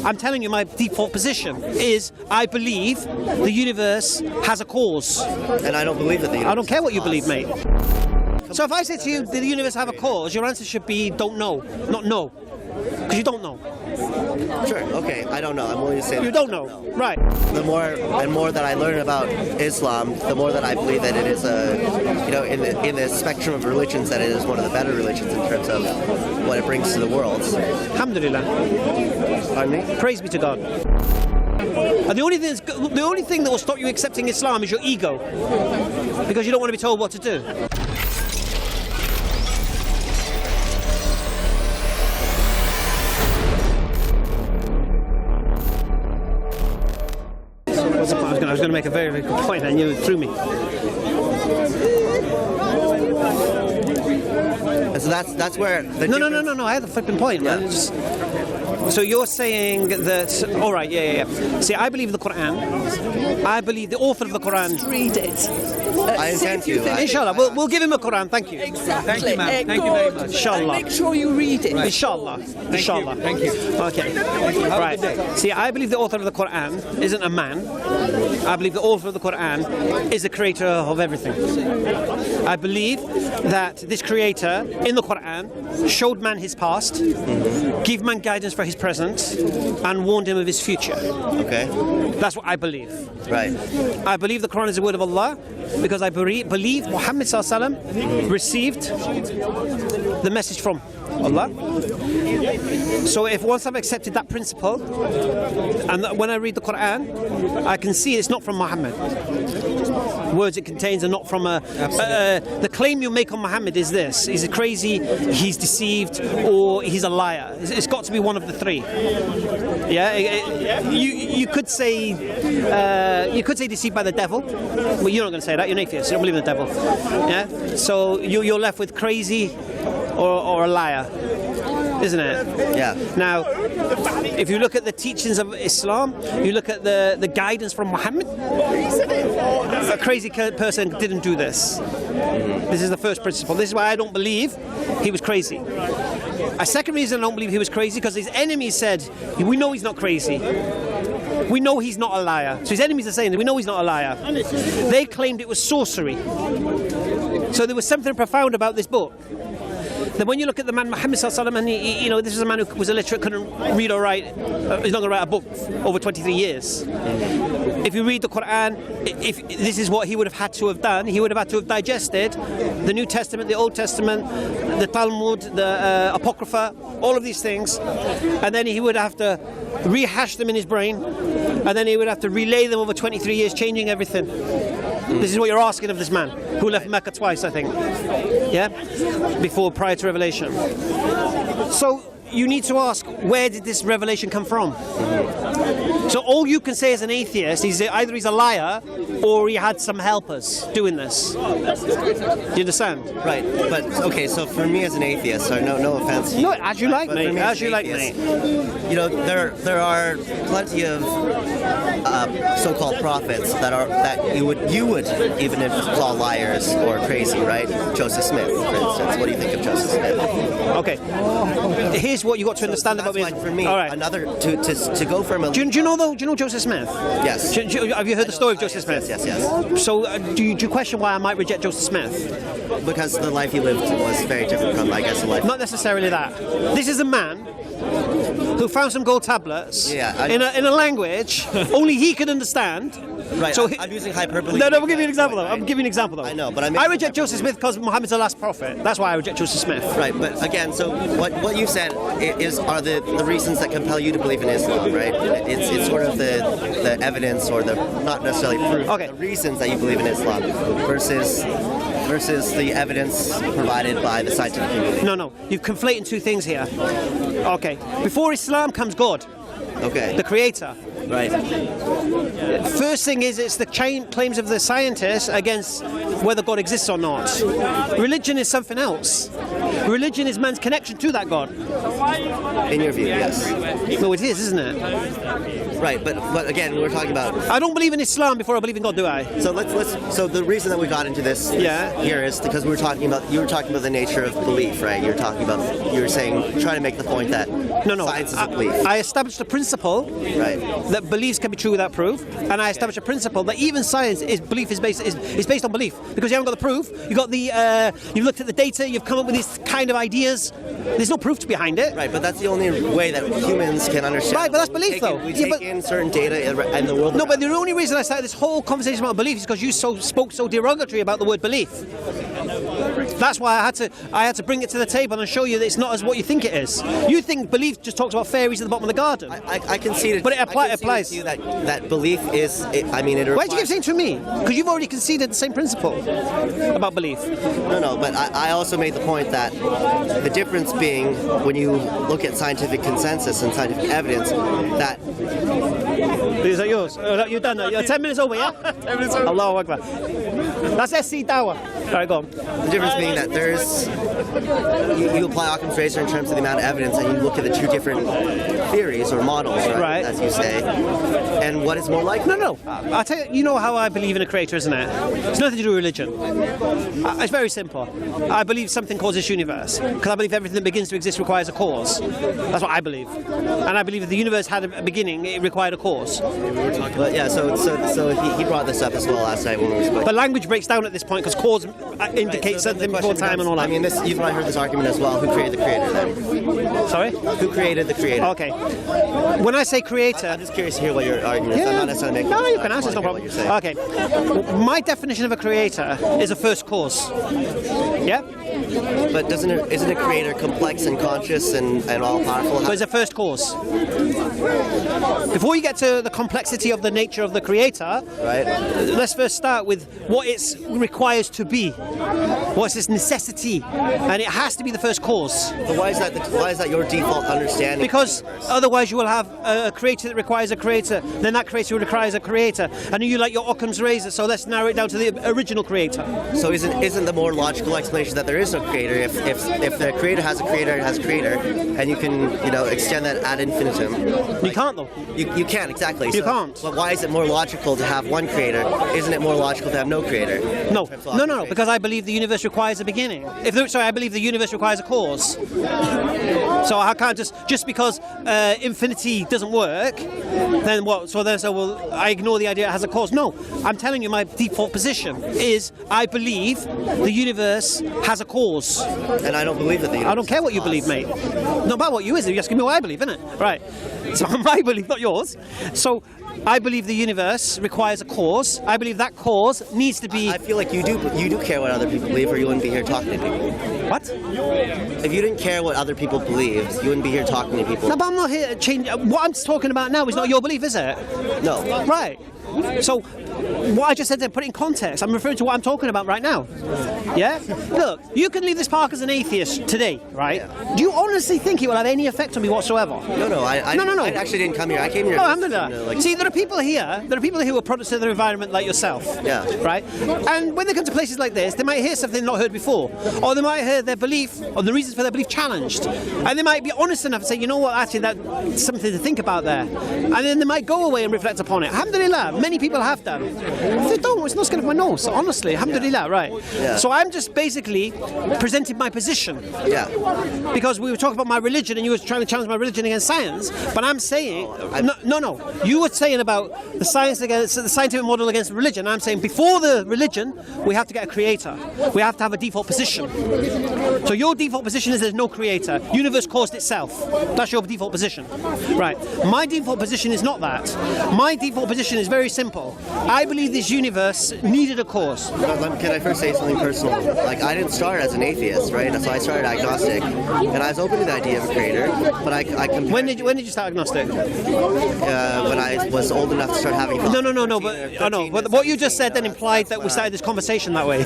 I'm telling you my default position is I believe the universe has a cause. And I don't believe that the universe I don't care what you has a believe, cause. mate. So if I say to you, did the universe have a cause? Your answer should be don't know, not no. Because you don't know. Sure, okay, I don't know. I'm willing to say that You don't know. Right. The more that I learn about Islam, the more that I believe that it is in the spectrum of religions, that it is one of the better religions in terms of what it brings to the world. Alhamdulillah. Pardon me? Praise be to God. And the only thing that will stop you accepting Islam is your ego, because you don't want to be told what to do. I was going to make a very, very good point, and you threw me. So that's where the No. I had the flipping point, man. Yeah. So you're saying that? All right, yeah. See, I believe the Quran. I believe the author of the Quran. Read it. I intend to. Inshallah, we'll give him a Quran. Thank you. Exactly. Thank you, ma'am. Thank you very much. Inshallah. Make sure you read it. Right. Inshallah. Inshallah. Thank you. Okay. Thank you. Have a good day. Right. See, I believe the author of the Quran isn't a man. I believe the author of the Quran is the creator of everything. I believe that this creator in the Quran showed man his past, gave man guidance for his present, and warned him of his future. Okay. That's what I believe. Right. I believe the Quran is the word of Allah because I believe Muhammad ﷺ received the message from Allah. So if once I've accepted that principle, and when I read the Quran, I can see it's not from Muhammad. Words it contains are not from the claim you make on Muhammad is this: he's crazy, he's deceived, or he's a liar. It's got to be one of the three. Yeah, you could say deceived by the devil. Well, you're not going to say that. You're an atheist. You don't believe in the devil. Yeah. So you're left with crazy or a liar, isn't it? Yeah. Now, if you look at the teachings of Islam, you look at the guidance from Muhammad, a crazy person didn't do this. This is the first principle. This is why I don't believe he was crazy. A second reason I don't believe he was crazy, because his enemies said, we know he's not crazy. We know he's not a liar. So his enemies are saying that we know he's not a liar. They claimed it was sorcery. So there was something profound about this book. Then when you look at the man Muhammad ﷺ, and this is a man who was illiterate, couldn't read or write, he's not going to write a book over 23 years. If you read the Quran, if this is what he would have had to have done, he would have had to have digested the New Testament, the Old Testament, the Talmud, the Apocrypha, all of these things, and then he would have to rehash them in his brain, and then he would have to relay them over 23 years, changing everything. This is what you're asking of this man, who left Mecca twice, I think, yeah, prior to revelation. So you need to ask, where did this revelation come from? So all you can say as an atheist is either he's a liar or he had some helpers doing this. Do you understand? Right. But okay, so for me as an atheist, so no offense. No, as you like, mate. As you like, atheist, mate. You know, there are plenty of so-called prophets that you would even call liars or crazy, right? Joseph Smith, for instance. What do you think of Joseph Smith? Okay. Here's what you got to understand about me. For me, all right. another to go from a. Do you know Joseph Smith? Yes. Have you heard the story of Joseph Smith? Yes. So do you question why I might reject Joseph Smith? Because the life he lived was very different from, I guess, the life. Not necessarily that. This is a man who found some gold tablets in a language only he could understand. Right. So I'm using hyperbole. No, I'm giving you an example though. I'm giving you an example though. I know, but I reject Joseph Smith because Muhammad's the last prophet. That's why I reject Joseph Smith. Right, but again, so what you said are the reasons that compel you to believe in Islam, right? It's sort of the evidence or the not necessarily proof. Okay. The reasons that you believe in Islam versus the evidence provided by the scientific community. No, you're conflating two things here. Okay, before Islam comes God. Okay. The creator. Right. First thing is it's the claims of the scientists against whether God exists or not. Religion is something else. religion is man's connection to that God. In your view, yes. No, it is, isn't it? Right, but again, we're talking about. I don't believe in Islam before I believe in God, do I? So So the reason that we got into this here is because you were talking about the nature of belief, right? You were saying, trying to make the point that science is a belief. I established a principle that beliefs can be true without proof, and I established a principle that even science is based on belief, because you haven't got the proof. You got you've looked at the data, you've come up with these kind of ideas. There's no proof behind it. Right, but that's the only way that humans can understand. Right, but that's belief, though. We take in certain data in the world. No, but the only reason I started this whole conversation about belief is because you spoke so derogatory about the word belief. That's why I had to bring it to the table and show you that it's not as what you think it is. You think belief just talks about fairies at the bottom of the garden. I conceded. But it applies. To you that belief is. Why do you keep saying to me? Because you've already conceded the same principle about belief. No, but I also made the point that the difference being when you look at scientific consensus and scientific evidence that. These are yours. You're done now. You're 10 minutes over, yeah? 10 minutes over. Allahu Akbar. That's EFDawah. All right, go on. The difference being that there's you apply Occam's razor in terms of the amount of evidence, and you look at the two different theories or models, right, as you say, and what is more likely. No. I'll tell you. You know how I believe in a creator, isn't it? It's nothing to do with religion. It's very simple. I believe something causes this universe because I believe everything that begins to exist requires a cause. That's what I believe, and I believe if the universe had a beginning, it required a cause. But yeah, so he brought this up as well last night when we spoke. But language breaks down at this point because cause indicates something before time and all that. I mean, you've probably heard this argument as well. Who created the creator then? Sorry? Who created the creator? Okay. When I say creator... I'm just curious to hear what your argument is. I'm not necessarily making... No, you can answer, it's no problem. Okay. My definition of a creator is a first cause. Yeah? But isn't a creator complex and conscious and all-powerful? But it's a first cause. Before you get to the complexity of the nature of the creator, let's first start with what it requires to be. What's its necessity? And it has to be the first cause. But why is that your default understanding? Because otherwise you will have a creator that requires a creator, then that creator requires a creator, and you like your Occam's razor, so let's narrow it down to the original creator. So isn't the more logical explanation that there is no creator? If the creator has a creator, it has a creator, and you can extend that ad infinitum. You can't though. You can't, exactly. You can't. But why is it more logical to have one creator? Isn't it more logical to have no creator? No, because I believe the universe requires a beginning. I believe the universe requires a cause. So I can't just because infinity doesn't work, then what? So I ignore the idea it has a cause. No, I'm telling you my default position is I believe the universe has a cause. And I don't believe that the universe. I don't care what you believe, mate. Not about what you is. You're asking me what I believe, isn't it? Right. So my belief, not yours. So I believe the universe requires a cause. I believe that cause needs to be... I feel like you do care what other people believe, or you wouldn't be here talking to people. What? If you didn't care what other people believe, you wouldn't be here talking to people. No, but I'm not here to change... What I'm talking about now is not your belief, is it? No. Right. So, what I just said there, put it in context. I'm referring to what I'm talking about right now. Yeah? Look, you can leave this park as an atheist today, right? Yeah. Do you honestly think it will have any effect on me whatsoever? No. I actually didn't come here. I came here. No, alhamdulillah. See, there are people here who are products of their environment like yourself. Yeah. Right? And when they come to places like this, they might hear something not heard before. Or they might hear their belief, or the reasons for their belief challenged. And they might be honest enough to say, you know what, actually, that's something to think about there. And then they might go away and reflect upon it. Alhamdulillah. Many people have done. If they don't, it's not skin off my nose. Honestly, alhamdulillah, right? Yeah. So I'm just basically presenting my position. Yeah. Because we were talking about my religion, and you were trying to challenge my religion against science. But I'm saying, no. You were saying about the science against the scientific model against religion. I'm saying before the religion, we have to get a creator. We have to have a default position. So your default position is there's no creator. Universe caused itself. That's your default position, right? My default position is not that. My default position is very simple. I believe this universe needed a cause. Can I first say something personal? Like, I didn't start as an atheist, right? So I started agnostic, and I was open to the idea of a creator. But I compared. When did you start agnostic? When I was old enough to start having thoughts. No. But what you just said then implied that we started this conversation that way.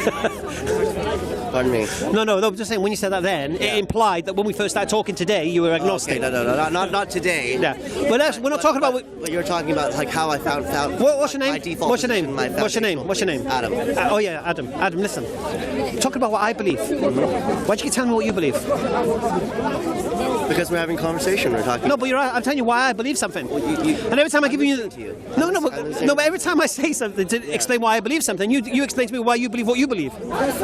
Pardon me. No, I'm just saying when you said that then, it implied that when we first started talking today, you were agnostic. Okay, no, not today. Yeah. But we're not talking about... But you're talking about like how I found What's your name? my default What's your name? position, What's your name? Adam. Oh yeah, Adam. Adam, listen. I'm talking about what I believe. Why don't you tell me what you believe? Because we're having a conversation. We're talking. No, but I'm telling you why I believe something. And every time I give you... But every time I say something to explain why I believe something, you explain to me why you believe what you believe.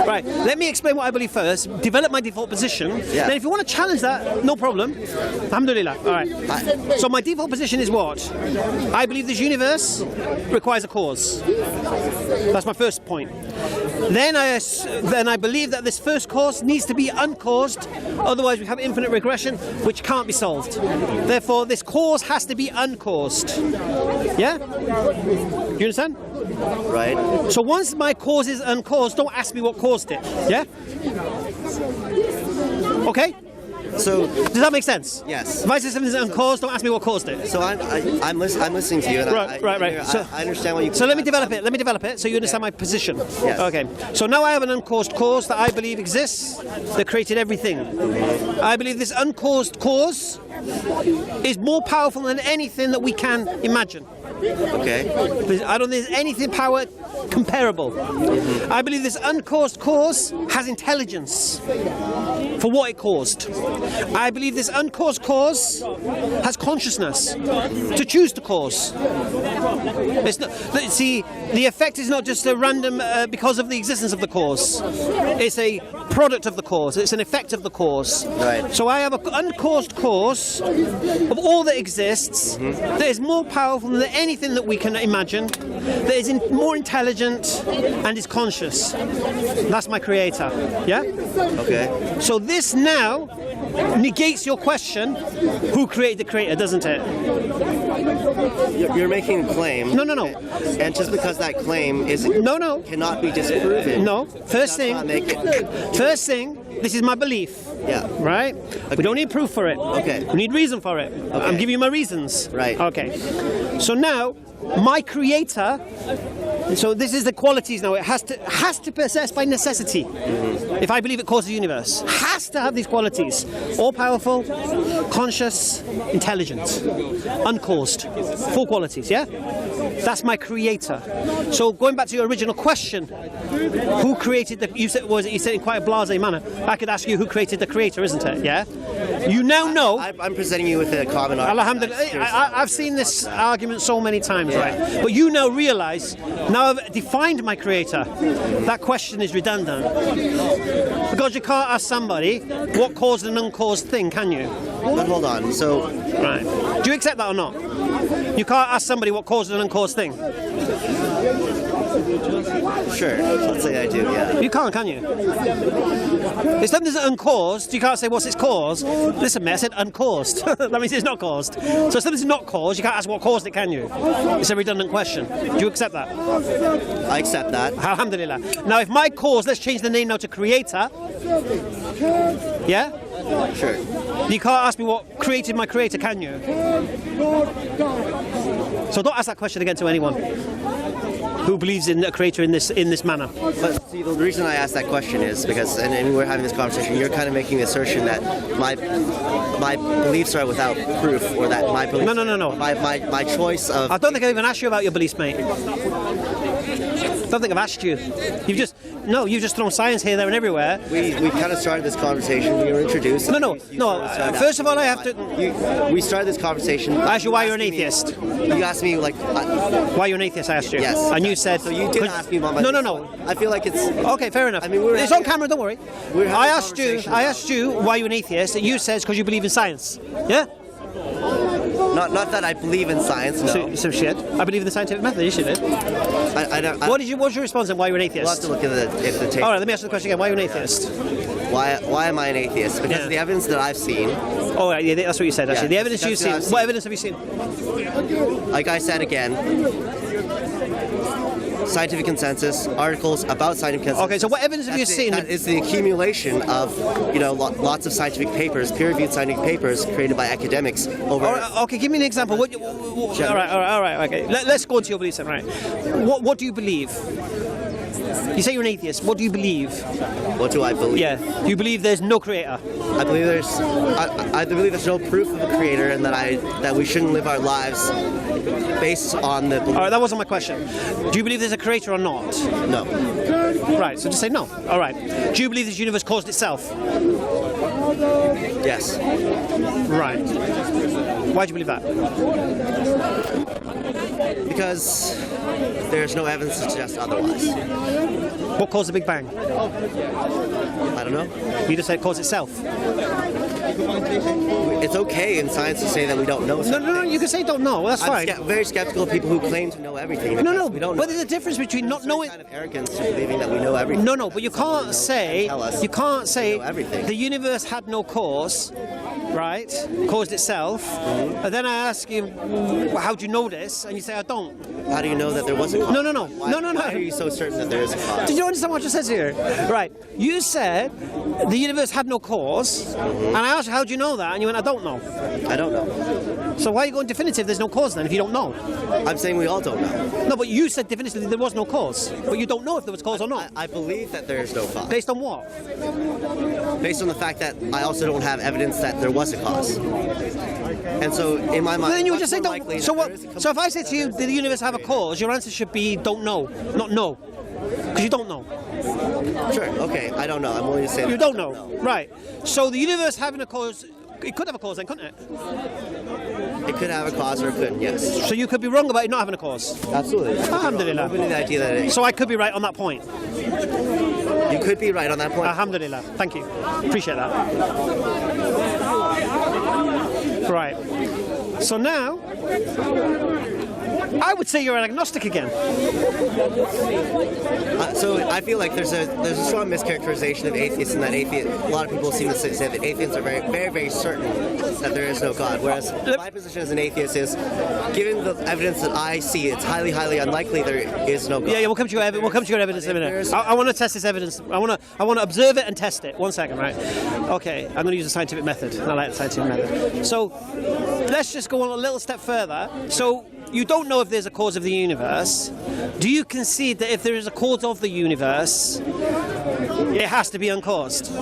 Right. Let me explain what I believe first, develop my default position. Yeah. Then if you want to challenge that, no problem. Alhamdulillah. All right. So my default position is what? I believe this universe requires a cause. That's my first point. Then I believe that this first cause needs to be uncaused, otherwise we have infinite regression, which can't be solved. Therefore, this cause has to be uncaused. Yeah? You understand? Right. So once my cause is uncaused, don't ask me what caused it. Yeah? Okay? So does that make sense? Yes. If I say something is uncaused, don't ask me what caused it. So I'm listening to you. And Right. So, I understand what you. So let me develop it. So you understand my position. Yes. Okay. So now I have an uncaused cause that I believe exists that created everything. I believe this uncaused cause is more powerful than anything that we can imagine. Okay. I don't think there's anything power comparable. I believe this uncaused cause has intelligence for what it caused. I believe this uncaused cause has consciousness to choose to cause. It's not, see, the effect is not just a random because of the existence of the cause. It's a product of the cause. It's an effect of the cause. Right. So I have an uncaused cause of all that exists that is more powerful than anything that we can imagine, that is more intelligent and is conscious. That's my creator. Yeah? Okay. So this now negates your question, who created the creator, doesn't it? You're making a claim. No. And just because that claim cannot be disproven. No. First thing, this is my belief. Yeah. Right? Okay. We don't need proof for it. Okay. We need reason for it. Okay. I'm giving you my reasons. Right. Okay. So now, my creator, so this is the qualities now, it has to possess by necessity. If I believe it causes the universe, has to have these qualities: all-powerful, conscious, intelligent, uncaused. 4 qualities, yeah? That's my creator. So going back to your original question, who created the... You said it in quite a blasé manner. I could ask you who created the creator, isn't it? Yeah? You now know... I'm presenting you with a common argument. Alhamdulillah. I've seen this argument so many times, right? But you now realise, now I've defined my creator, that question is redundant. Because you can't ask somebody what caused an uncaused thing, can you? But hold on, so... Right. Do you accept that or not? You can't ask somebody what caused an uncaused thing. Sure, let's say I do, yeah. You can't, can you? If something's uncaused, you can't say what's its cause. Listen, mate, I said uncaused. That means it's not caused. So if something's not caused, you can't ask what caused it, can you? It's a redundant question. Do you accept that? I accept that. Alhamdulillah. Now, if my cause, let's change the name now to creator. Yeah? Sure. You can't ask me what created my creator, can you? So don't ask that question again to anyone who believes in a creator in this manner. But see, the reason I asked that question is because, and we're having this conversation, you're kind of making the assertion that my beliefs are without proof, or that my beliefs... No. My choice of... I don't think I even asked you about your beliefs, mate. I don't think I've asked you. You've just thrown science here, there, and everywhere. We kind of started this conversation. We were introduced. No. First of all, I have to. We started this conversation. I asked you why you're an atheist. You asked me like why you're an atheist. I asked you. Yes. And you said. So you did ask me about my. No. I feel like it's okay. Fair enough. I mean, it's on camera. Don't worry. I asked you why you're an atheist, and you said because you believe in science. Yeah. Not that I believe in science, no. So shit. I believe in the scientific method, you should. What's your response and why you're an atheist? We'll have to look at the tape. Alright, let me ask you the question again. Why are you an atheist? Why am I an atheist? Because of the evidence that I've seen. Oh, right, yeah, that's what you said, actually. Yeah, the evidence you've seen. What evidence have you seen? Like I said again, scientific consensus, articles about scientific consensus. Okay, so what evidence have you seen? That is the accumulation of, lots of scientific papers, peer-reviewed scientific papers created by academics over... Okay, give me an example. All right, okay. Let's go into your beliefs then, right? What do you believe? You say you're an atheist. What do you believe? What do I believe? Yeah. Do you believe there's no creator? I believe I believe there's no proof of a creator, and that we shouldn't live our lives based on the belief. All right, that wasn't my question. Do you believe there's a creator or not? No. Right, so just say no. All right. Do you believe this universe caused itself? Yes. Right. Why do you believe that? Because there's no evidence to suggest otherwise. What caused the Big Bang? I don't know. You just said it caused itself. It's okay in science to say that we don't know something. No, you can say don't know. Well, that's fine. I'm very skeptical of people who claim to know everything. No, we don't but there's a difference between not knowing. Kind of arrogance to believing that we know everything. No, but you can't say everything. The universe had no cause, right? Caused itself. And then I ask you, how do you know this? And you say I don't. How do you know that there was a cause? No. Why are you so certain that there is a cause? Did you understand what I just said here? Right. You said the universe had no cause, and I asked you, how do you know that? And you went, I don't know. I don't know. So why are you going definitive? There's no cause then if you don't know. I'm saying we all don't know. No, but you said definitively there was no cause, but you don't know if there was cause or not. I believe that there is no cause. Based on what? Based on the fact that I also don't have evidence that there was a cause. And so, in my mind, then you would just say don't. So what? So if I say to you, did the universe have a cause? Your answer should be don't know, not no, because you don't know. Sure. Okay. I don't know. I'm willing to say that. You don't know, right? So the universe having a cause, it could have a cause, then, couldn't it? It could have a cause or it couldn't. Yes. So you could be wrong about it not having a cause. Absolutely. Alhamdulillah. The idea that So I could be right on that point. You could be right on that point. Alhamdulillah. Thank you. Appreciate that. Right. So now, I would say you're an agnostic again. So I feel like there's a strong mischaracterization of atheists, in that a lot of people seem to say that atheists are very, very, very certain that there is no God. Whereas my position as an atheist is, given the evidence that I see, it's highly, highly unlikely there is no God. Yeah, we'll come to your evidence. We'll come to your evidence in a minute. I want to test this evidence. I want to observe it and test it. 1 second, right? Okay, I'm going to use a scientific method. I like the scientific method. So let's just go on a little step further. So you don't know if there's a cause of the universe. Do you concede that if there is a cause of the universe, it has to be uncaused? So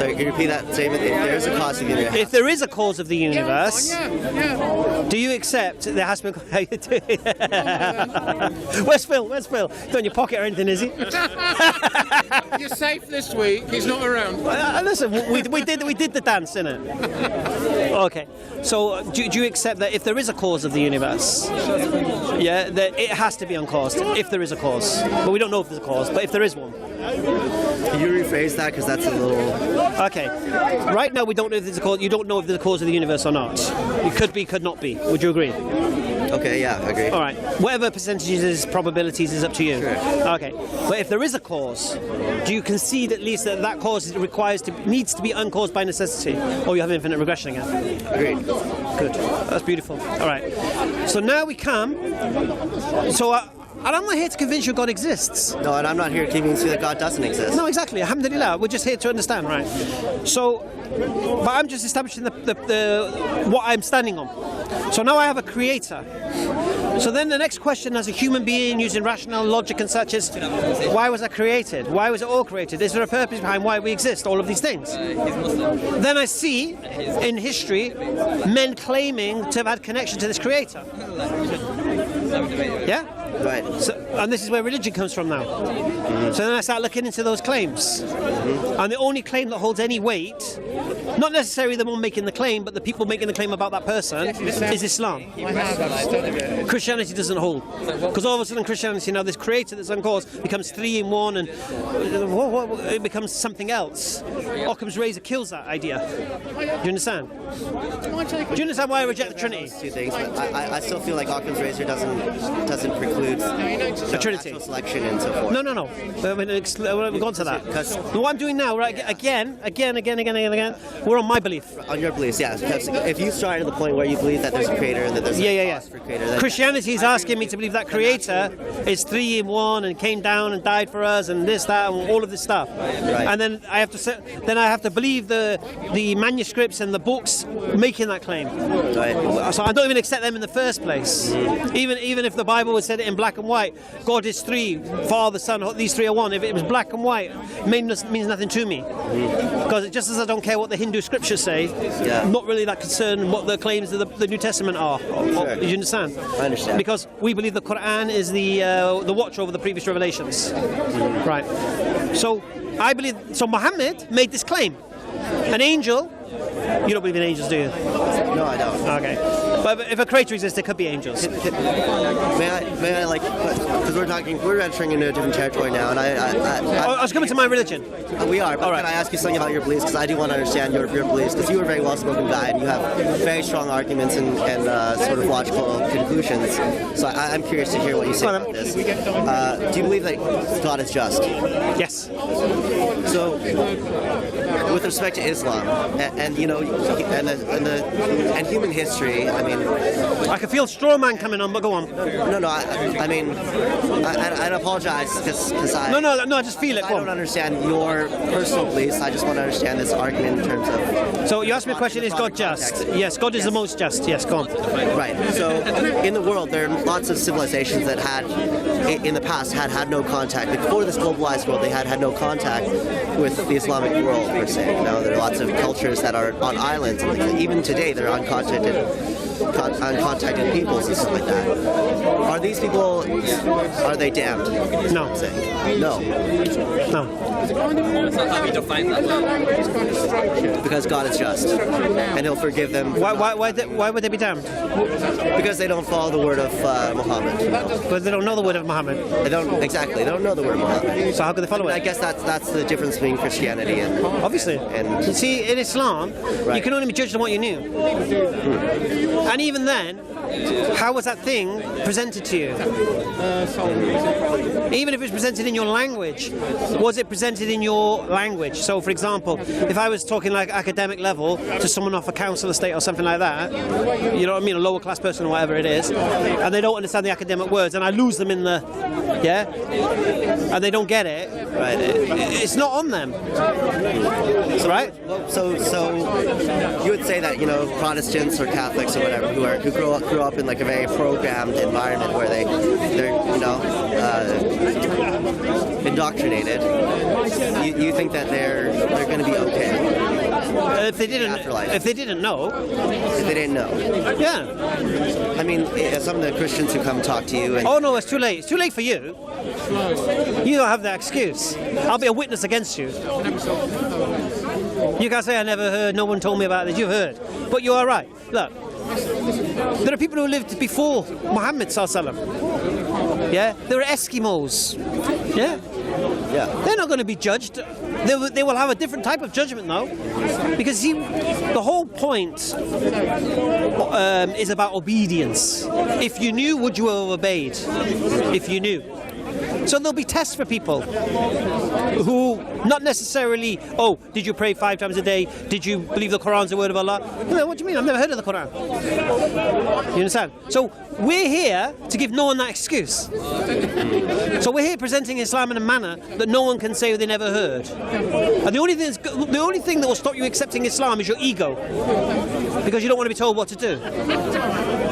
can you repeat that statement? If there is a cause of the universe. If there is a cause of the universe, do you accept there has to be? How you doing? Where's Phil? Not in your pocket or anything, is he? You're safe this week. He's not around. Listen, we did the dance, innit? Okay. So do you accept that if there is a cause of the universe, that it has to be uncaused if there is a cause? But we don't know if there's a cause. But if there is one. Can you rephrase that, because that's a little... Okay. Right now we don't know if there's a cause. You don't know if there's a cause of the universe or not. It could be, could not be. Would you agree? Okay, yeah, I agree. All right. Whatever percentages, probabilities is up to you. Sure. Okay. But if there is a cause, do you concede at least that that cause needs to be uncaused by necessity? Or you have infinite regression again? Agreed. Good. That's beautiful. All right. So now we come. And I'm not here to convince you God exists. No, and I'm not here to convince you that God doesn't exist. No, exactly. Alhamdulillah. We're just here to understand, right? So, but I'm just establishing the what I'm standing on. So now I have a creator. So then the next question, as a human being using rational logic and such, is why was I created? Why was it all created? Is there a purpose behind why we exist? All of these things. Then I see in history men claiming to have had connection to this creator. Yeah? Right. So, and this is where religion comes from now. So then I start looking into those claims. And the only claim that holds any weight, not necessarily the one making the claim, but the people making the claim about that person, is Islam. Christianity doesn't hold. Because all of a sudden Christianity, now this creator that's uncaused, becomes 3 in 1, and it becomes something else. Occam's razor kills that idea. Do you understand? Do you understand why I reject the Trinity? Two things, but I still feel like Occam's razor doesn't preclude the Trinity selection and so forth. No. We've gone to that. What I'm doing now, right? Again, we're on my belief. On your beliefs, yeah. Because if you start at the point where you believe that there's a creator and that there's a cause for a creator, Christianity is asking me to believe that creator is 3 in 1 and came down and died for us and this, that, and all of this stuff. Right. And then I have to believe the manuscripts and the books making that claim. Right. So I don't even accept them in the first place. Even if the Bible said it in black and white, God is three, Father, Son, these three are one. If it was black and white, it means nothing to me. Because just as I don't care what the Hindu scriptures say, I'm not really that concerned what the claims of the New Testament are. Sure. You understand? I understand. Because we believe the Quran is the watch over the previous revelations. Right. So I believe. So Muhammad made this claim. An angel. You don't believe in angels, do you? No, I don't. Okay. But if a creator exists, there could be angels. May I like, because we're entering into a different territory now, and I was coming to my religion. We are, but All right. Can I ask you something about your beliefs? Because I do want to understand your beliefs, because you're a very well-spoken guy, and you have very strong arguments and sort of logical conclusions. So I'm curious to hear what you say about this. Do you believe that God is just? Yes. So, with respect to Islam, and you know, and human history, I mean, I can feel straw man coming on, but go on. No, I mean, I apologize because I. No, I just feel it. I don't understand your personal beliefs. I just want to understand this argument in terms of. So you asked me a question: is God just? Context. Yes, God is the most just. Yes, go on. Right. So, in the world, there are lots of civilizations that had, in the past, had no contact. Before this globalized world, they had no contact with the Islamic world per se. You know, there are lots of cultures that are on islands, and even today, they're uncontacted peoples and stuff like that. Are these people? Are they damned? No. No. How we define that? Because God is just, and He'll forgive them. Why would they be damned? Because they don't follow the word of Muhammad. Because they don't know the word of Muhammad. They don't know the word of Muhammad. So how can they follow it? I guess that's the difference between Christianity and obviously. And you see, in Islam, you can only be judged on what you knew. And even then, how was that thing presented to you? Even if it was presented in your language, was it presented in your language? So, for example, if I was talking like academic level to someone off a council estate or something like that, you know what I mean, a lower class person or whatever it is, and they don't understand the academic words, and I lose them in the, and they don't get it, right? It's not on them, right? So you would say that, you know, Protestants or Catholics or whatever who grew up in like a very programmed environment where they're you know indoctrinated. You think that they're going to be okay? If they didn't know. If they didn't know. Yeah. I mean, some of the Christians who come talk to you and. Oh no, it's too late. It's too late for you. You don't have that excuse. I'll be a witness against you. You can't say I never heard, no one told me about this. You've heard. But you are right. Look, there are people who lived before Muhammad sallallahu alaihi wasallam. Yeah? There are Eskimos. Yeah? Yeah. They're not going to be judged. They will have a different type of judgment though. Because the whole point is about obedience. If you knew, would you have obeyed? If you knew. So there'll be tests for people who not necessarily, did you pray 5 times a day? Did you believe the Quran's the word of Allah? No, what do you mean? I've never heard of the Quran. You understand? So we're here to give no one that excuse. So we're here presenting Islam in a manner that no one can say they never heard. And the only thing that will stop you accepting Islam is your ego. Because you don't want to be told what to do.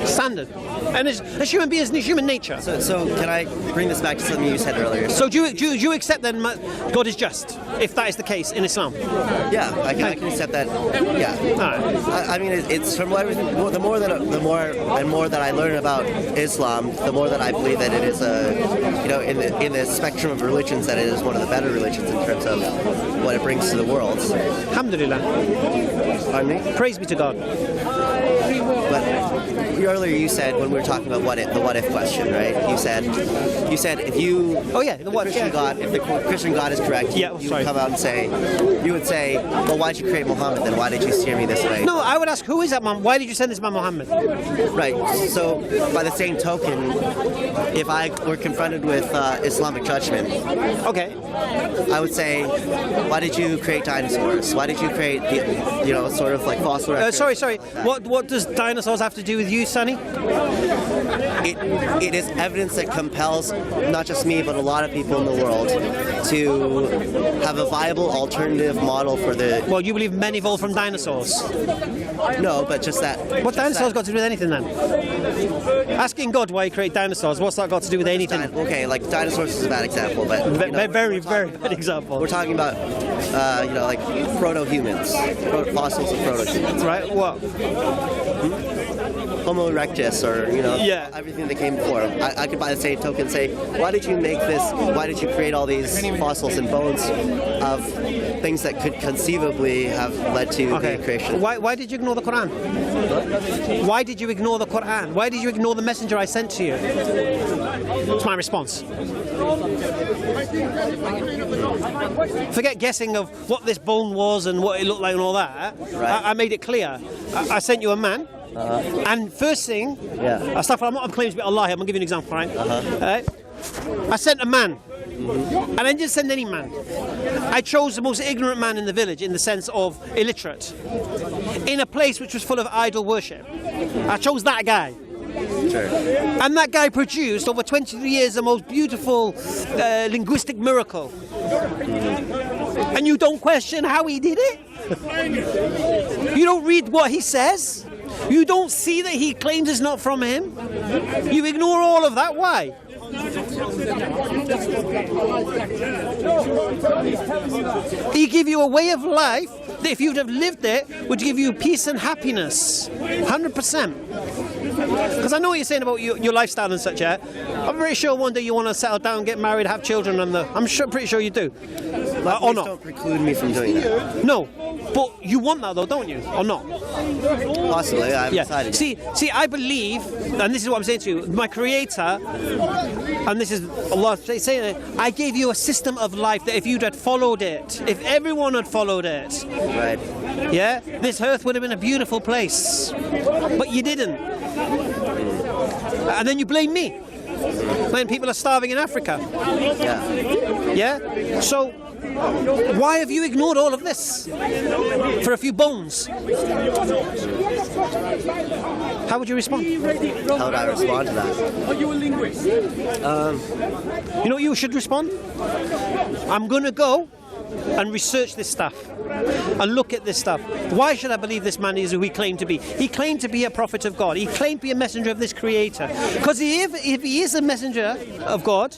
Standard. And as human beings, it's human nature. So can I bring this back to something you said earlier? So do you accept then God is just, if that is the case in Islam? Yeah, I can accept that. Yeah. All right. I mean, it's from everything. The more that I learn about Islam, the more that I believe that it is in the spectrum of religions, that it is one of the better religions in terms of what it brings to the world. Alhamdulillah. Pardon me? Praise be to God. But earlier you said, when we were talking about the what if question, right? You said if you if the Christian God is correct, you would come out and say, well, why'd you create Muhammad then? Why did you steer me this way? No, I would ask, who is that man? Why did you send this man Muhammad? Right. So by the same token, if I were confronted with Islamic judgment, okay, I would say, why did you create dinosaurs? Why did you create sort of like fossil records? Sorry. What does dinosaurs have to do with you, Sonny? it is evidence that compels not just me, but a lot of people in the world to have a viable alternative model for the... Well, you believe men evolved from dinosaurs? No, but just that... What dinosaurs got to do with anything then? Asking God why he created dinosaurs, what's that got to do with anything? Okay, like dinosaurs is a bad example, but... Very bad example. We're talking about, like proto-humans, fossils of proto-humans. Right, what? Homo erectus, or everything that came before. I could by the same token say, why did you make this? Why did you create all these fossils and bones of things that could conceivably have led to the creation? Why did you ignore the Quran? Why did you ignore the Quran? Why did you ignore the messenger I sent to you? That's my response. Forget guessing of what this bone was and what it looked like and all that. Right. I made it clear. I sent you a man. And first thing, stuff I'm not claiming to be Allah. I'm going to give you an example, right? I sent a man, and I didn't just send any man. I chose the most ignorant man in the village, in the sense of illiterate, in a place which was full of idol worship. I chose that guy. Sure. And that guy produced over 23 years the most beautiful linguistic miracle. And you don't question how he did it? You don't read what he says? You don't see that he claims it's not from him? You ignore all of that. Why? He gave you a way of life that if you'd have lived it would give you peace and happiness. 100%. Because I know what you're saying about your lifestyle and such. I'm very sure one day you want to settle down, get married, have children, and pretty sure you do. Or not? Don't preclude me from doing that. No, but you want that though, don't you? Or not? Possibly. I haven't decided. See, I believe, and this is what I'm saying to you, my Creator, and this is Allah saying it, I gave you a system of life that if you'd had followed it, if everyone had followed it, right? Yeah, this earth would have been a beautiful place, but you didn't. And then you blame me when people are starving in Africa. Yeah. So why have you ignored all of this for a few bones? How would you respond? How would I respond to that? Are you a linguist? You know what you should respond? I'm going to go and research this stuff and look at this stuff. Why should I believe this man is who he claimed to be? He claimed to be a prophet of God. He claimed to be a messenger of this Creator. Because if he is a messenger of God,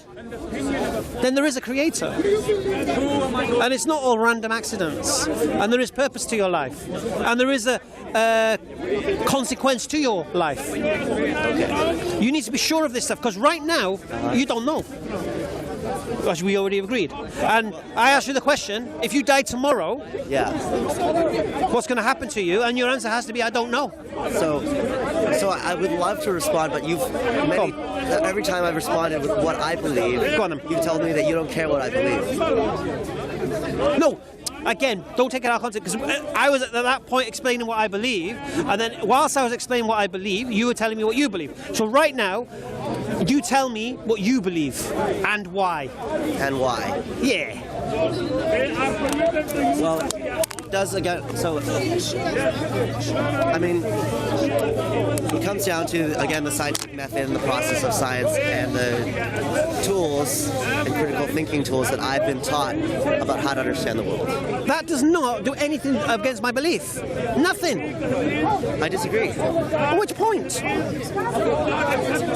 then there is a Creator. And it's not all random accidents. And there is purpose to your life. And there is a consequence to your life. Okay. You need to be sure of this stuff, because right now, you don't know. As we already agreed. And I asked you the question, if you died tomorrow, what's going to happen to you? And your answer has to be, I don't know. So I would love to respond, but every time I've responded with what I believe, you've told me that you don't care what I believe. No. Again, don't take it out of context, because I was at that point explaining what I believe, and then whilst I was explaining what I believe, you were telling me what you believe. So right now, you tell me what you believe and why. And why? Yeah. Well, does again. So, I mean, it comes down to again the scientific method and the process of science and the tools and critical thinking tools that I've been taught about how to understand the world. That does not do anything against my belief. Nothing. I disagree. At which point?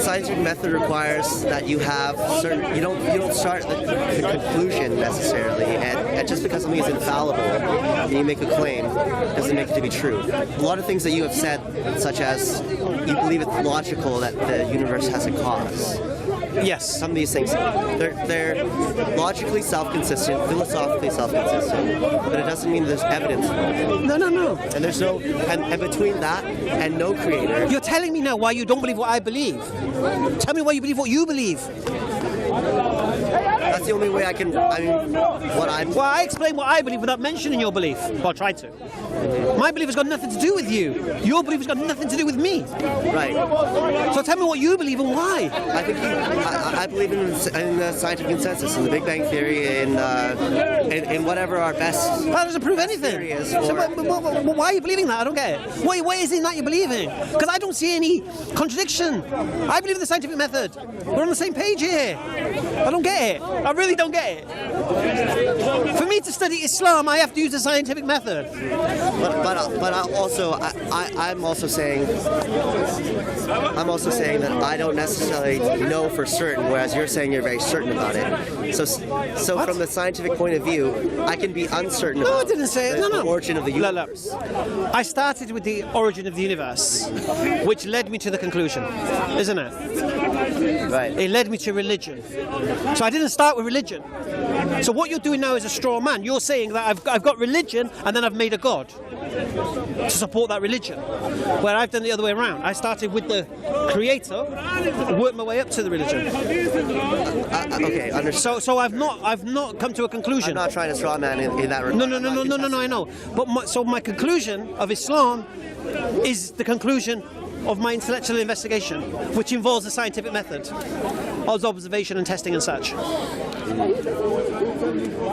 Scientific method requires that you have certain. You don't start the conclusion necessarily, and just because something is infallible and you make a claim doesn't make it to be true. A lot of things that you have said, such as you believe it's logical that the universe has a cause. Yes. Some of these things, they're logically self-consistent, philosophically self-consistent, but it doesn't mean there's evidence for it. No. And there's no, and between that and no creator. You're telling me now why you don't believe what I believe. Tell me why you believe what you believe. That's that's the only way I can. I mean, what I'm. Well, I explain what I believe without mentioning your belief. Well, I tried to. My belief has got nothing to do with you. Your belief has got nothing to do with me. Right. So tell me what you believe and why. I think I believe in the scientific consensus, in the Big Bang Theory, in whatever our best. That doesn't prove anything. Is So why are you believing that? I don't get it. What is it that you're believing? Because I don't see any contradiction. I believe in the scientific method. We're on the same page here. I don't get it. I really don't get it. For me to study Islam, I have to use the scientific method. But I'm also saying that I don't necessarily know for certain, whereas you're saying you're very certain about it. So from the scientific point of view, I can be uncertain No, I about didn't say it. the No. origin of the universe. I started with the origin of the universe, which led me to the conclusion, isn't it? Right. It led me to religion. So I didn't start with religion. So what you're doing now is a straw man. You're saying that I've got religion and then I've made a god to support that religion, where I've done the other way around. I started with the creator and worked my way up to the religion. Okay, understand. So I've not come to a conclusion. I'm not trying to straw man in that regard. No, I know. But my conclusion of Islam is the conclusion of my intellectual investigation, which involves the scientific method of observation and testing and such.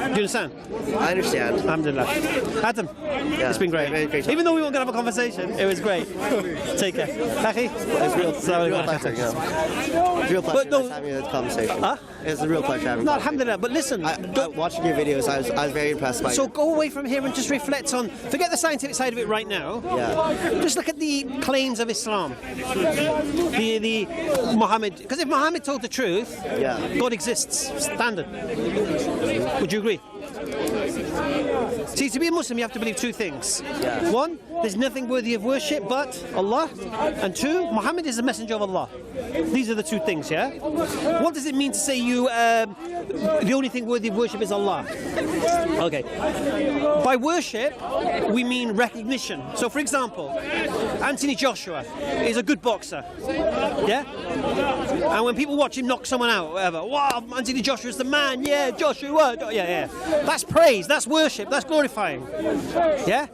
Do you understand? I understand. Alhamdulillah. Adam, it's been great. Great. Even though we weren't going to have a conversation, it was great. Take care. Akhi? It's real pleasure. Real pleasure. But no- having this conversation. Huh? It's a real pleasure having. No, alhamdulillah. But listen, Watching your videos, I was very impressed by. so go away from here and just reflect on, forget the scientific side of it right now. Yeah. Just look at the claims of Islam. The Muhammad, because if Muhammad told the truth, Yeah. God exists, standard. Would you agree? See, to be a Muslim, you have to believe two things. Yeah. One, there's nothing worthy of worship but Allah. And two, Muhammad is the messenger of Allah. These are the two things, yeah? What does it mean to say the only thing worthy of worship is Allah? Okay. By worship, we mean recognition. So, for example, Anthony Joshua is a good boxer, yeah? And when people watch him knock someone out, whatever, wow, Anthony Joshua's the man, yeah, Joshua, yeah. That's praise, that's worship, that's glorifying, yeah?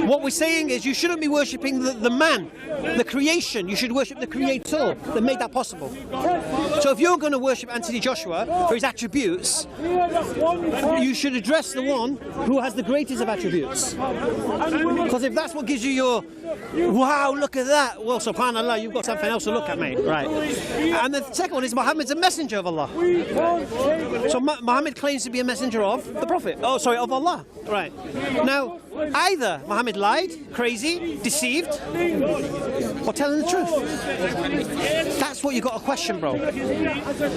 What we're saying is you shouldn't be worshipping the man, the creation. You should worship the creator that made that possible. So if you're going to worship Anthony Joshua for his attributes, you should address the one who has the greatest of attributes. Because if that's what gives you your, wow, look at that, well, subhanallah, you've got something else to look at, mate. Right. And the second one is Muhammad's a messenger of Allah. So Muhammad claims to be a messenger of the Prophet. Oh, sorry, of Allah. Right. Now, either Muhammad lied, crazy, deceived, or telling the truth. That's what you got to question, bro.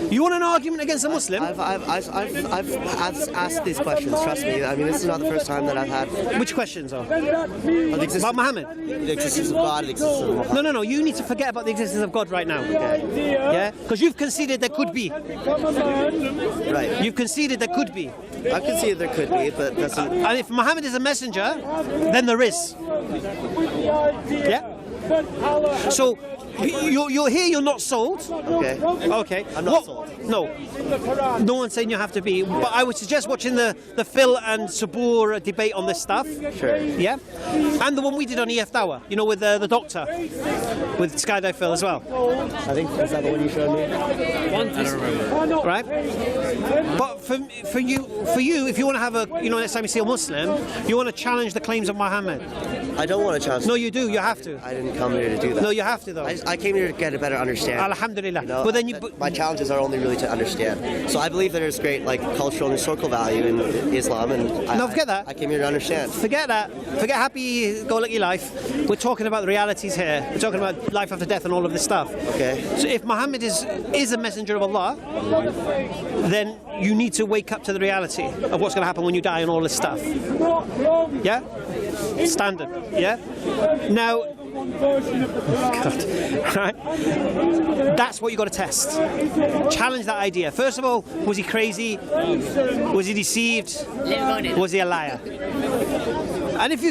You want an argument against a Muslim? I've asked these questions. Trust me. I mean, this is not the first time that I've had. Which questions are? The About Muhammad? The existence of God, the existence of Muhammad. No. You need to forget about the existence of God right now. Yeah? Because you've conceded there could be. Right. You've conceded there could be. I've conceded there could be, but that's not. And if Muhammad is a messenger, then there is. Yeah? So, you're here, you're not sold. Okay. Okay. I'm not sold. No. No one's saying you have to be. But I would suggest watching the Phil and Sabur debate on this stuff. Sure. Yeah? And the one we did on EFDawah, you know, with the doctor. With Skydive Phil as well. I think, is that the one you showed me? I don't remember. Right? But for you, if you want to have next time you see a Muslim, you want to challenge the claims of Muhammad. I don't want to challenge. No, you do. You have to. I didn't come here to do that. No, you have to, though. I came here to get a better understanding. Alhamdulillah. You know, But then my challenges are only really to understand. So I believe that there's great cultural and historical value in Islam, and forget that. I came here to understand. Forget that. Forget happy-go-lucky life. We're talking about the realities here. We're talking about life after death and all of this stuff. Okay. So if Muhammad is a messenger of Allah, then you need to wake up to the reality of what's going to happen when you die and all this stuff. Yeah? Standard. Yeah? Now, God. Right? That's what you got to test. Challenge that idea. First of all, was he crazy? Was he deceived? Was he a liar? And if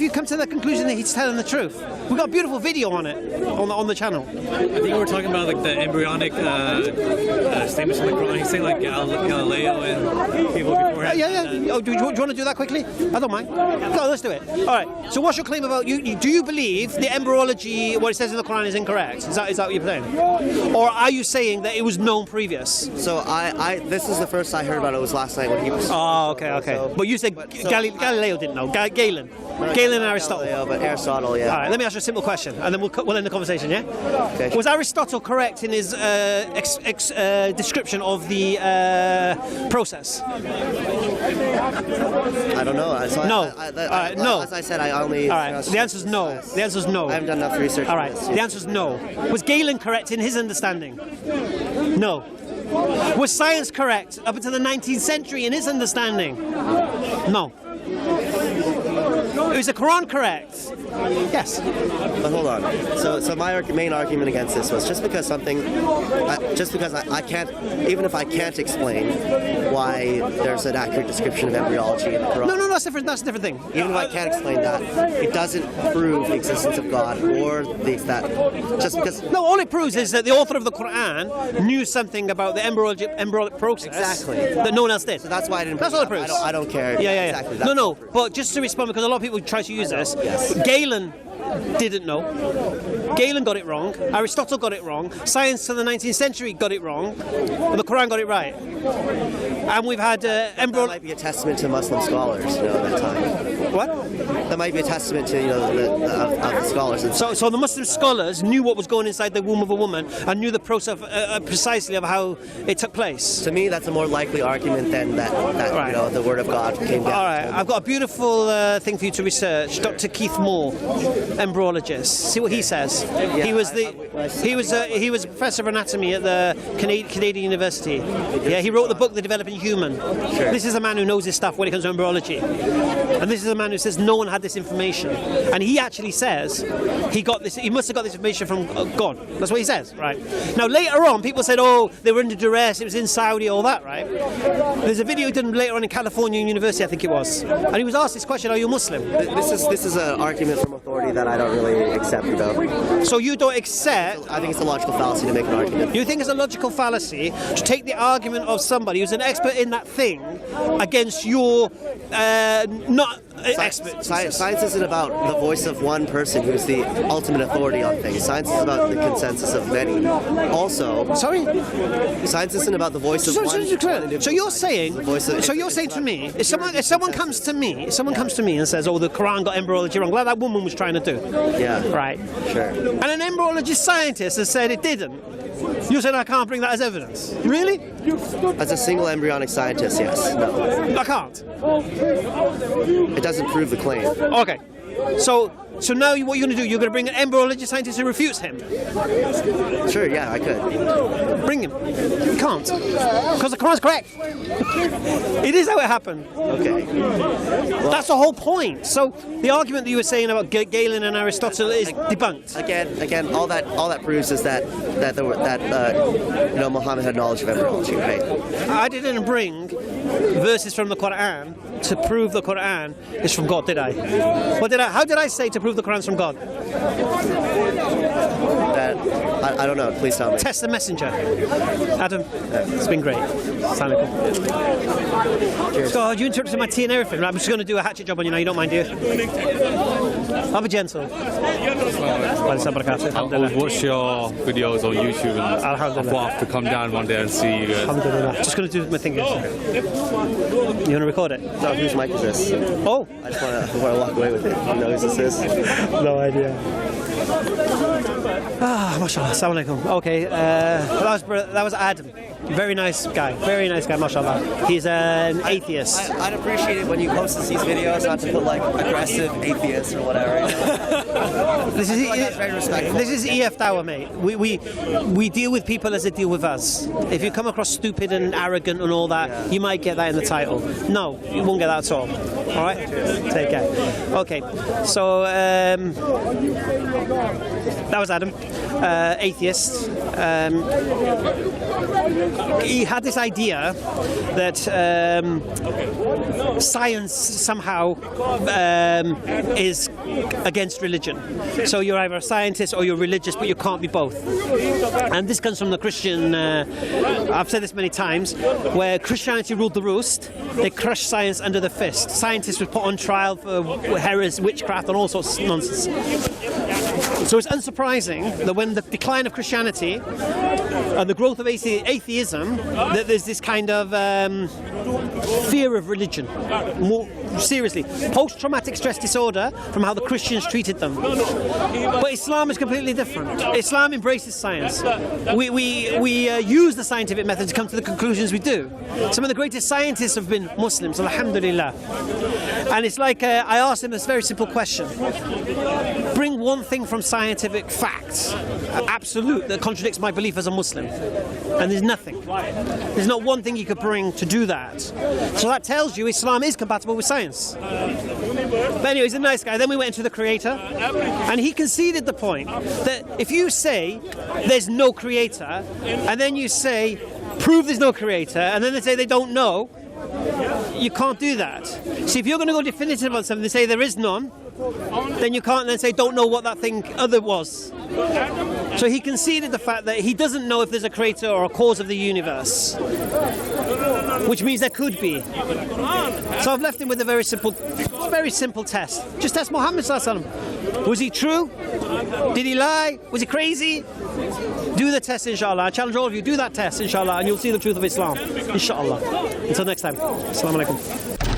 you come to the conclusion that he's telling the truth, we've got a beautiful video on it on the channel. I think we're talking about like the embryonic statements in the Quran. He's saying like Galileo and people before him. Yeah. Oh, do you want to do that quickly? I don't mind. No, let's do it. All right. So, what's your claim about you? Do you believe the embryology, what it says in the Quran, is incorrect? Is that what you're saying? Or are you saying that it was known previous? So this is the first I heard about it was last night when he was. Oh, okay. So, but you said Galileo didn't know. Galen and Aristotle. Galileo, but Aristotle, yeah. All right. Let me ask you a simple question, and then we'll end the conversation. Yeah. Okay. Was Aristotle correct in his description of the process? I don't know. No. No. As I said, I only. All right. The answer's no. The answer's no. I haven't done enough research. All right. On this. The answer's no. Was Galen correct in his understanding? No. Was science correct up until the 19th century in his understanding? No. Is the Quran correct? Yes. But hold on. So my main argument against this was just because I can't, even if I can't explain why there's an accurate description of embryology in the Quran. No, that's different. That's a different thing. Even if I can't explain that, it doesn't prove the existence of God or that. Just because. No, all it proves is that the author of the Quran knew something about the embryonic process. Exactly. That no one else did. So that's why I didn't. That's all it proves. I don't care. Yeah. Exactly. No. But just to respond, because a lot of people try to use this. Yes. Galen didn't know. Galen got it wrong. Aristotle got it wrong. Science to the 19th century got it wrong. And the Quran got it right. And we've had That might be a testament to Muslim scholars, at that time. What? That might be a testament to the scholars. So the Muslim scholars knew what was going inside the womb of a woman and knew the process precisely of how it took place. To me, that's a more likely argument than that Right. the Word of God came down. All right, I've got a beautiful thing for you to research. Dr. Keith Moore, embryologist. See what he says. Yeah, He was a professor of anatomy at the Canadian University. Yeah, he wrote the book The Developing Human. Sure. This is a man who knows his stuff when it comes to embryology, and this is a man who says no one had this information. And he actually says he got this. He must have got this information from God. That's what he says, right? Now later on, people said, oh, they were under duress. It was in Saudi, all that, right? There's a video done later on in California University, I think it was, and he was asked this question: are you Muslim? This is an argument from authority that I don't really accept, though. So you don't accept? I think it's a logical fallacy to make an argument. You think it's a logical fallacy to take the argument of somebody who's an expert in that thing against your not expert? Science isn't about the voice of one person who's the ultimate authority on things. Science is about the consensus of many. Also, Sorry? science isn't about the voice of one. So you're saying? So you're saying to me, if someone comes to me and says, "Oh, the Quran got embryology wrong," like that woman was trying to do, Yeah. right? Sure. And an embryologist scientist has said it didn't. You said I can't bring that as evidence. Really? As a single embryonic scientist, yes. No. I can't. It doesn't prove the claim. Okay. So now what you're going to do? You're going to bring an embryology scientist who refutes him. Sure, yeah, I could. Bring him. You can't, because the Quran's correct. It is how it happened. Okay. That's the whole point. So the argument that you were saying about Galen and Aristotle is debunked. Again, all that proves is that Muhammad had knowledge of embryology, right? I didn't bring verses from the Quran to prove the Quran is from God, did I? How did I say to prove the Quran's from God? That I don't know. Please tell me. Test the messenger. Adam, it's been great. Assalamu alaikum. God, you interrupted my tea and everything. I'm just going to do a hatchet job on you now. You don't mind, do you? I'll be gentle. I would watch your videos on YouTube and I thought I have to come down one day and see you guys. Alhamdulillah. Just going to do my thing. You want to record it? No, whose mic is this? Oh. I just want to walk away with it. You know who this is? No idea. Mashallah, assalamu alaikum. Okay, that was Adam. Very nice guy, mashallah. He's an atheist. I'd appreciate it when you post these videos not to put like aggressive atheist or whatever. You know? This is very respectful. This is EFDawah, mate. We deal with people as they deal with us. If you come across stupid and arrogant and all that, you might get that in the title. No, you won't get that at all. All right? Take care. Okay, so that was Adam, atheist. he had this idea that science somehow is against religion. So you're either a scientist or you're religious, but you can't be both. And this comes from the Christian, I've said this many times, where Christianity ruled the roost. They crushed science under the fist. Scientists were put on trial for heresy, witchcraft and all sorts of nonsense. So it's unsurprising that when the decline of Christianity and the growth of atheism, that there's this kind of fear of religion. More seriously, post-traumatic stress disorder from how the Christians treated them. But Islam is completely different. Islam embraces science. We use the scientific method to come to the conclusions we do. Some of the greatest scientists have been Muslims, alhamdulillah. And it's like I asked them this very simple question. Bring one thing from scientific facts, absolute, that contradicts my belief as a Muslim. And there's nothing. There's not one thing you could bring to do that. So that tells you Islam is compatible with science. But anyway, he's a nice guy. Then we went into the Creator, and he conceded the point that if you say there's no Creator, and then you say prove there's no Creator, and then they say they don't know, you can't do that. So if you're going to go definitive on something and say there is none, then you can't then say don't know what that thing other was. So he conceded the fact that he doesn't know if there's a creator or a cause of the universe, which means there could be. So I've left him with a very simple test. Just test Muhammad sallallahu alaihi wasallam. Was he true? Did he lie? Was he crazy? Do the test, inshallah. I challenge all of you, do that test, inshallah, and you'll see the truth of Islam, inshallah. Until next time. Assalamu alaikum.